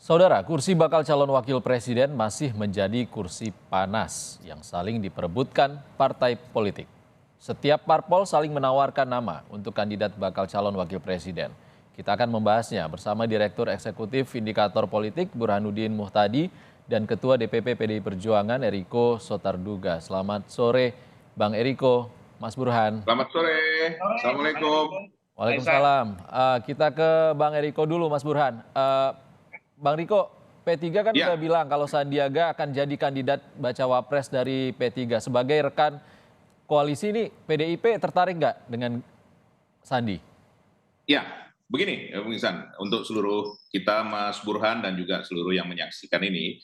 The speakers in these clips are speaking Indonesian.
Saudara, kursi bakal calon wakil presiden masih menjadi kursi panas yang saling diperebutkan partai politik. Setiap parpol saling menawarkan nama untuk kandidat bakal calon wakil presiden. Kita akan membahasnya bersama Direktur Eksekutif Indikator Politik Burhanuddin Muhtadi dan Ketua DPP PDI Perjuangan Eriko Sotarduga. Selamat sore Bang Eriko, Mas Burhan. Selamat sore. Assalamualaikum. Waalaikumsalam. Kita ke Bang Eriko dulu, Mas Burhan. Bang Riko, P3 kan Ya, udah bilang kalau Sandiaga akan jadi kandidat bacawa pres dari P3. Sebagai rekan koalisi ini, PDIP tertarik nggak dengan Sandi? ya, begini, Bung Ihsan, untuk seluruh kita, Mas Burhan, dan juga seluruh yang menyaksikan ini,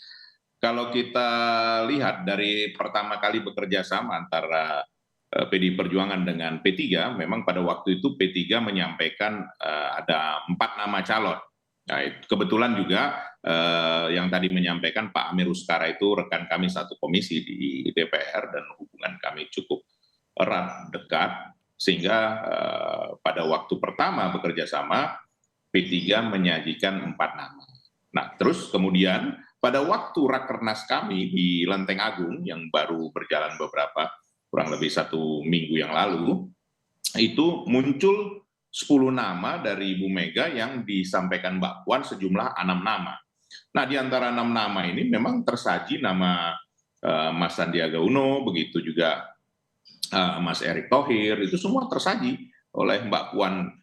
kalau kita lihat dari pertama kali bekerja sama antara PDI Perjuangan dengan P3, memang pada waktu itu P3 menyampaikan ada 4 nama calon. Nah, kebetulan juga yang tadi menyampaikan Pak Amir Uskara itu rekan kami satu komisi di DPR dan hubungan kami cukup erat, dekat, sehingga pada waktu pertama bekerja sama, P3 menyajikan 4 nama. Nah, terus kemudian pada waktu rakernas kami di Lenteng Agung yang baru berjalan kurang lebih 1 minggu yang lalu, itu muncul 10 nama dari Ibu Mega yang disampaikan Mbak Puan sejumlah 6 nama. Nah, di antara 6 nama ini memang tersaji nama Mas Sandiaga Uno, begitu juga Mas Erick Thohir, itu semua tersaji oleh Mbak Puan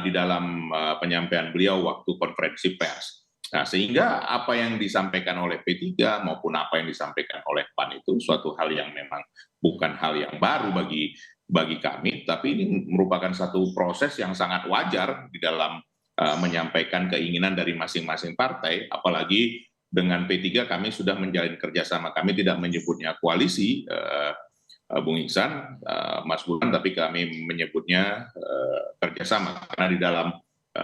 di dalam penyampaian beliau waktu konferensi pers. Nah, sehingga apa yang disampaikan oleh P3 maupun apa yang disampaikan oleh PAN itu suatu hal yang memang bukan hal yang baru bagi kami, tapi ini merupakan satu proses yang sangat wajar di dalam menyampaikan keinginan dari masing-masing partai, apalagi dengan P3 kami sudah menjalin kerjasama, kami tidak menyebutnya koalisi, Bung Ihsan, Mas Burhan, tapi kami menyebutnya kerjasama, karena di dalam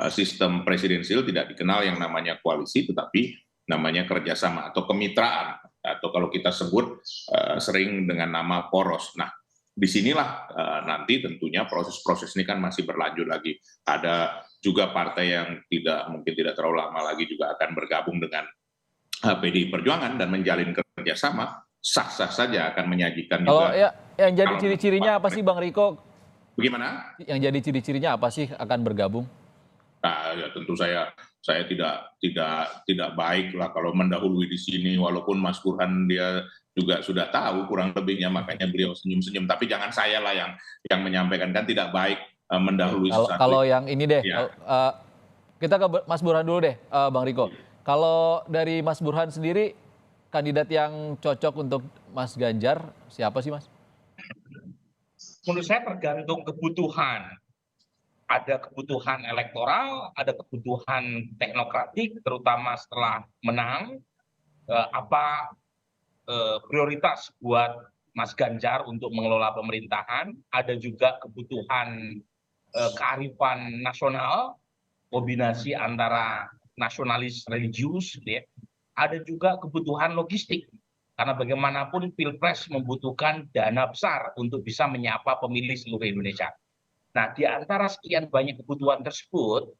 sistem presidensial tidak dikenal yang namanya koalisi, tetapi namanya kerjasama atau kemitraan, atau kalau kita sebut sering dengan nama poros. Nah, disinilah nanti tentunya proses-proses ini kan masih berlanjut lagi. Ada juga partai yang mungkin tidak terlalu lama lagi juga akan bergabung dengan PDI Perjuangan dan menjalin kerjasama, sah-sah saja akan menyajikan Kalau juga. ya, yang jadi Kalau ciri-cirinya apa sih Bang Riko? bagaimana? Yang jadi ciri-cirinya apa sih akan bergabung? Nah, ya tentu saya tidak baik lah kalau mendahului di sini, walaupun Mas Burhan dia juga sudah tahu kurang lebihnya, makanya beliau senyum-senyum. Tapi jangan saya lah yang menyampaikan, kan tidak baik mendahului sesuatu. Kalau yang ini deh, Ya, kita ke Mas Burhan dulu deh, Bang Riko. Kalau dari Mas Burhan sendiri, kandidat yang cocok untuk Mas Ganjar siapa sih Mas? Menurut saya tergantung kebutuhan. Ada kebutuhan elektoral, ada kebutuhan teknokratik, terutama setelah menang. Apa prioritas buat Mas Ganjar untuk mengelola pemerintahan? Ada juga kebutuhan kearifan nasional, kombinasi antara nasionalis religius, ya. Ada juga kebutuhan logistik, karena bagaimanapun Pilpres membutuhkan dana besar untuk bisa menyapa pemilih seluruh Indonesia. Nah, di antara sekian banyak kebutuhan tersebut,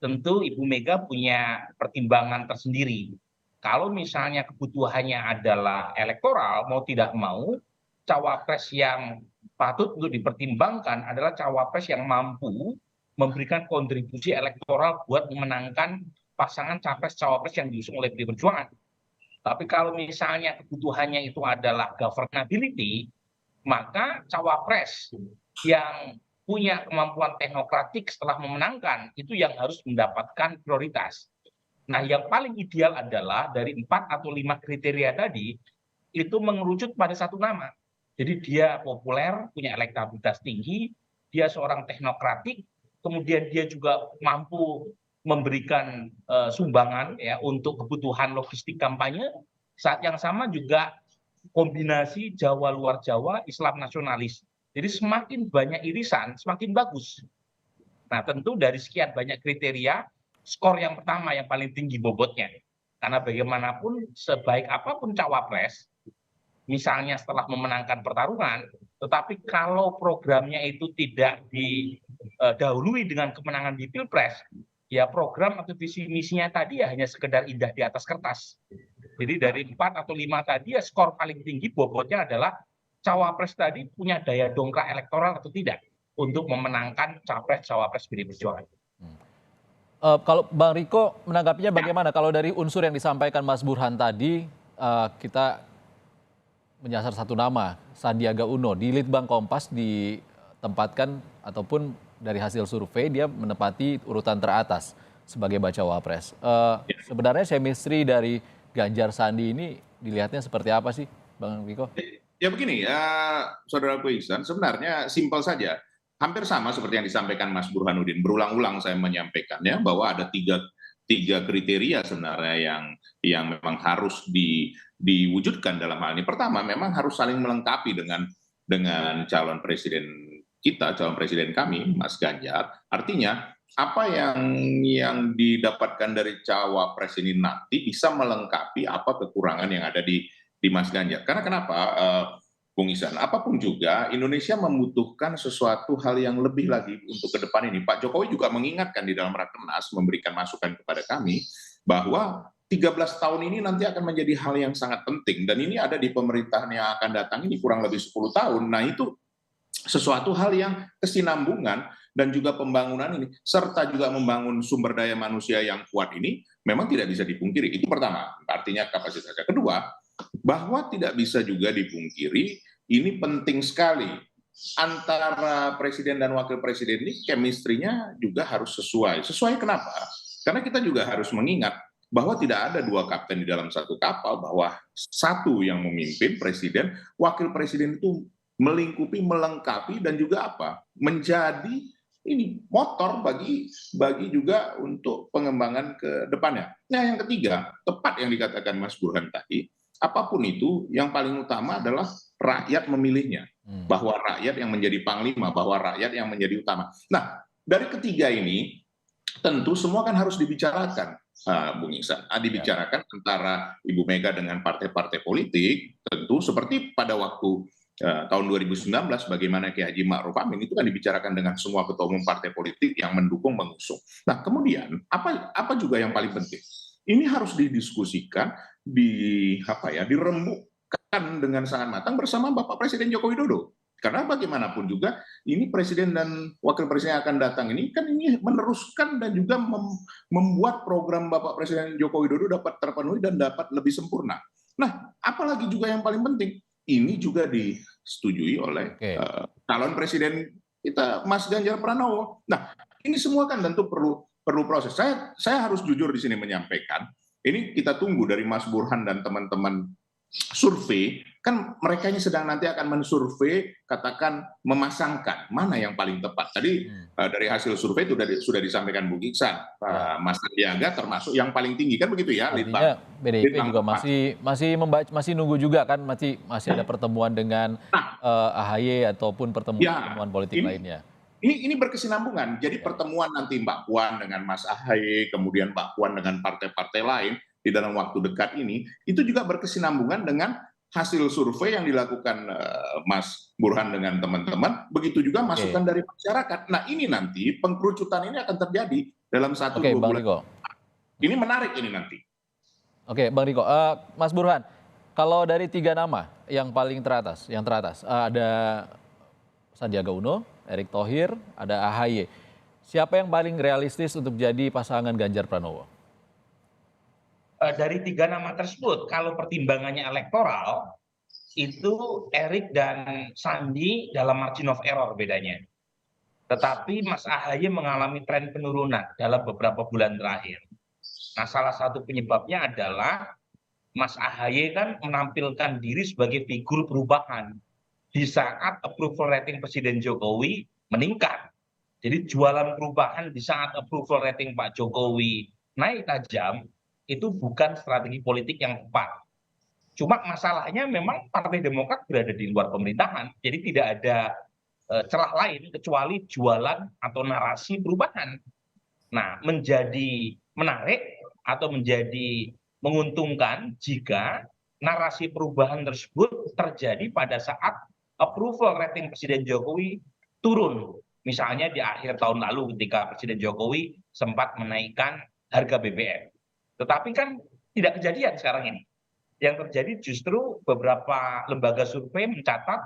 tentu Ibu Mega punya pertimbangan tersendiri. Kalau misalnya kebutuhannya adalah elektoral, mau tidak mau, cawapres yang patut untuk dipertimbangkan adalah cawapres yang mampu memberikan kontribusi elektoral buat memenangkan pasangan capres-cawapres yang diusung oleh PDI Perjuangan. Tapi kalau misalnya kebutuhannya itu adalah governability, maka cawapres yang punya kemampuan teknokratik setelah memenangkan itu yang harus mendapatkan prioritas. Nah, yang paling ideal adalah dari 4 atau 5 kriteria tadi itu mengerucut pada satu nama. Jadi dia populer, punya elektabilitas tinggi, dia seorang teknokratik, kemudian dia juga mampu memberikan sumbangan ya untuk kebutuhan logistik kampanye. Saat yang sama juga kombinasi Jawa luar Jawa, Islam nasionalis. Jadi semakin banyak irisan, semakin bagus. Nah, tentu dari sekian banyak kriteria, skor yang pertama yang paling tinggi bobotnya. Karena bagaimanapun sebaik apapun cawapres, misalnya setelah memenangkan pertarungan, tetapi kalau programnya itu tidak didahului dengan kemenangan di Pilpres, ya program atau visi misinya tadi ya hanya sekedar indah di atas kertas. Jadi dari 4 atau 5 tadi ya skor paling tinggi bobotnya adalah cawapres tadi punya daya dongkrak elektoral atau tidak untuk memenangkan capres cawapres PD Perjuangan. Kalau Bang Riko menanggapinya bagaimana? Kalau dari unsur yang disampaikan Mas Burhan tadi, kita menyasar satu nama, Sandiaga Uno. Di Litbang Kompas ditempatkan ataupun dari hasil survei dia menempati urutan teratas sebagai bacawa pres. Sebenarnya chemistry dari Ganjar Sandi ini dilihatnya seperti apa sih, Bang Riko? Ya begini, Saudaraku Ihsan, sebenarnya simpel saja. Hampir sama seperti yang disampaikan Mas Burhanuddin. Berulang-ulang saya menyampaikannya bahwa ada tiga kriteria sebenarnya yang memang harus diwujudkan dalam hal ini. Pertama, memang harus saling melengkapi dengan calon presiden kita, calon presiden kami, Mas Ganjar. Artinya apa yang didapatkan dari cawapres ini nanti bisa melengkapi apa kekurangan yang ada di Mas Ganjar. Karena kenapa, Bung Ihsan, apapun juga Indonesia membutuhkan sesuatu hal yang lebih lagi untuk ke depan ini. Pak Jokowi juga mengingatkan di dalam Rakernas, memberikan masukan kepada kami bahwa 13 tahun ini nanti akan menjadi hal yang sangat penting, dan ini ada di pemerintahan yang akan datang ini kurang lebih 10 tahun. Nah, itu sesuatu hal yang kesinambungan dan juga pembangunan ini, serta juga membangun sumber daya manusia yang kuat ini memang tidak bisa dipungkiri. Itu pertama, artinya kapasitasnya. Kedua, bahwa tidak bisa juga dipungkiri, ini penting sekali antara presiden dan wakil presiden ini chemistry-nya juga harus sesuai. Sesuai kenapa? Karena kita juga harus mengingat bahwa tidak ada dua kapten di dalam satu kapal, bahwa satu yang memimpin presiden, wakil presiden itu melingkupi, melengkapi, dan juga apa? Menjadi ini motor bagi juga untuk pengembangan ke depannya. Nah, yang ketiga, tepat yang dikatakan Mas Burhan tadi, apapun itu, yang paling utama adalah rakyat memilihnya. Bahwa rakyat yang menjadi panglima, bahwa rakyat yang menjadi utama. Nah, dari ketiga ini, tentu semua kan harus dibicarakan, Bung Ihsan. Dibicarakan antara Ibu Mega dengan partai-partai politik, tentu seperti pada waktu tahun 2019, bagaimana Kiai Haji Ma'ruf Amin, itu kan dibicarakan dengan semua ketua umum partai politik yang mendukung, mengusung. Nah, kemudian, apa juga yang paling penting? Ini harus didiskusikan, dirembukkan dengan sangat matang bersama Bapak Presiden Joko Widodo. Karena bagaimanapun juga ini presiden dan wakil presiden yang akan datang ini kan ini meneruskan dan juga membuat program Bapak Presiden Joko Widodo dapat terpenuhi dan dapat lebih sempurna. Nah, apalagi juga yang paling penting, ini juga disetujui oleh calon presiden kita, Mas Ganjar Pranowo. Nah, ini semua kan tentu perlu proses. Saya harus jujur di sini menyampaikan, ini kita tunggu dari Mas Burhan dan teman-teman survei, kan mereka ini sedang nanti akan mensurvei, katakan memasangkan mana yang paling tepat. Tadi dari hasil survei itu sudah disampaikan Bu Iksan, Mas Sandiaga termasuk yang paling tinggi, kan begitu ya? Artinya PDIP juga masih nunggu juga kan, masih ada pertemuan dengan AHY ataupun pertemuan politik lainnya. Ini berkesinambungan. Jadi pertemuan nanti Mbak Puan dengan Mas AHY, kemudian Mbak Puan dengan partai-partai lain di dalam waktu dekat ini, itu juga berkesinambungan dengan hasil survei yang dilakukan Mas Burhan dengan teman-teman, begitu juga masukan dari masyarakat. Nah, ini nanti pengkerucutan ini akan terjadi dalam 1-2 bulan. Riko. Ini menarik ini nanti. Oke, Bang Riko. Mas Burhan, kalau dari 3 nama yang paling teratas, ada Sandiaga Uno, Erick Thohir, ada AHY. Siapa yang paling realistis untuk jadi pasangan Ganjar Pranowo? Dari 3 nama tersebut, kalau pertimbangannya elektoral, itu Erick dan Sandi dalam margin of error bedanya. Tetapi Mas AHY mengalami tren penurunan dalam beberapa bulan terakhir. Nah, salah satu penyebabnya adalah Mas AHY kan menampilkan diri sebagai figur perubahan di saat approval rating Presiden Jokowi meningkat. Jadi jualan perubahan di saat approval rating Pak Jokowi naik tajam, itu bukan strategi politik yang tepat. Cuma masalahnya memang Partai Demokrat berada di luar pemerintahan, jadi tidak ada celah lain kecuali jualan atau narasi perubahan. Nah, menjadi menarik atau menjadi menguntungkan jika narasi perubahan tersebut terjadi pada saat approval rating Presiden Jokowi turun. Misalnya di akhir tahun lalu ketika Presiden Jokowi sempat menaikkan harga BBM. Tetapi kan tidak kejadian sekarang ini. Yang terjadi justru beberapa lembaga survei mencatat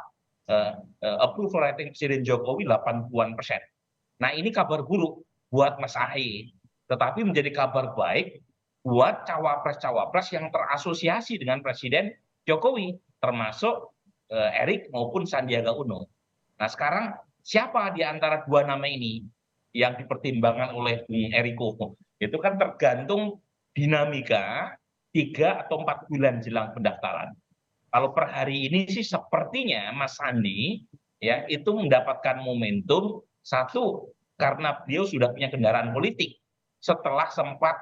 approval rating Presiden Jokowi 80-an%. Nah, ini kabar buruk buat Mas Ahy, tetapi menjadi kabar baik buat cawapres-cawapres yang terasosiasi dengan Presiden Jokowi, termasuk Erik maupun Sandiaga Uno. Nah, sekarang siapa di antara dua nama ini yang dipertimbangkan oleh Bung Eriko? Itu kan tergantung dinamika 3 atau 4 bulan jelang pendaftaran. Kalau per hari ini sih sepertinya Mas Sandi ya itu mendapatkan momentum satu karena beliau sudah punya kendaraan politik setelah sempat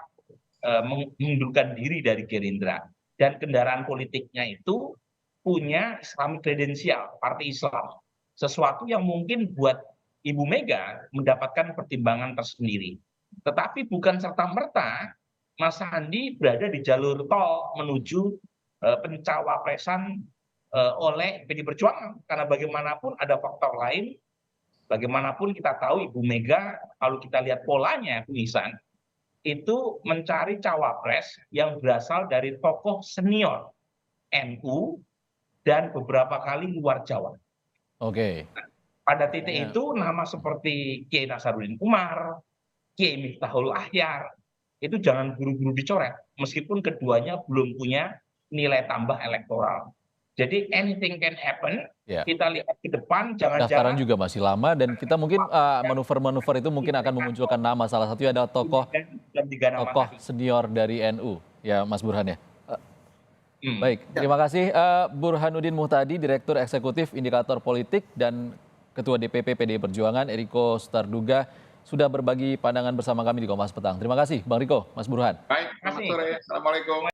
mengundurkan diri dari Gerindra, dan kendaraan politiknya itu punya Islamic kredensial, partai Islam, sesuatu yang mungkin buat Ibu Mega mendapatkan pertimbangan tersendiri. Tetapi bukan serta-merta Mas Sandi berada di jalur tol menuju pencawapresan oleh PD Perjuangan, karena bagaimanapun ada faktor lain. Bagaimanapun kita tahu Ibu Mega, kalau kita lihat polanya, Bu Ihsan, itu mencari cawapres yang berasal dari tokoh senior NU dan beberapa kali luar Jawa. Oke. Pada titik itu nama seperti Kiai Nasaruddin Umar, Kiai Miftahul Ahyar, itu jangan buru-buru dicoret, meskipun keduanya belum punya nilai tambah elektoral. Jadi anything can happen. Kita lihat ke depan, pendaftaran juga masih lama dan kita mungkin manuver-manuver itu mungkin akan memunculkan nama. Salah satunya adalah tokoh senior dari NU, ya Mas Burhan ya. Baik, terima kasih Burhanuddin Muhtadi, Direktur Eksekutif Indikator Politik dan Ketua DPP PDI Perjuangan Eriko Sutarduga sudah berbagi pandangan bersama kami di Kompas Petang. Terima kasih Bang Riko, Mas Burhan. Baik, selamat sore. Assalamualaikum.